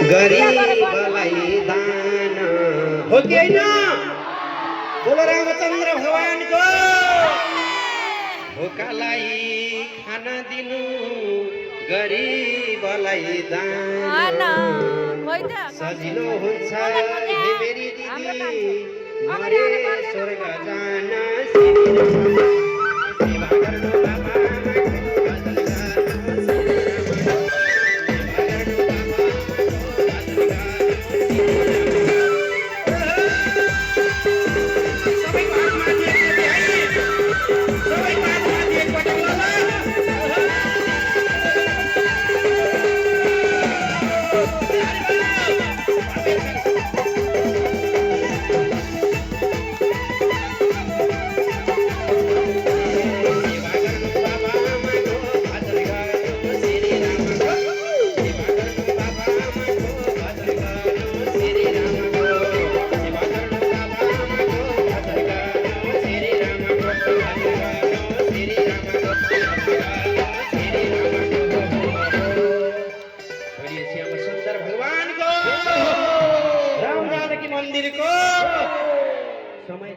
गरीबलाई दान हो कि होइन? बोलो रामचन्द्र भगवानको। भोकालाई खाना दिनु गरीबलाई दान सजिलो हुन्छ हे मेरी दिदी मरे स्वर्ग जान। सेवा गर्नु बाबा मंदिर को समय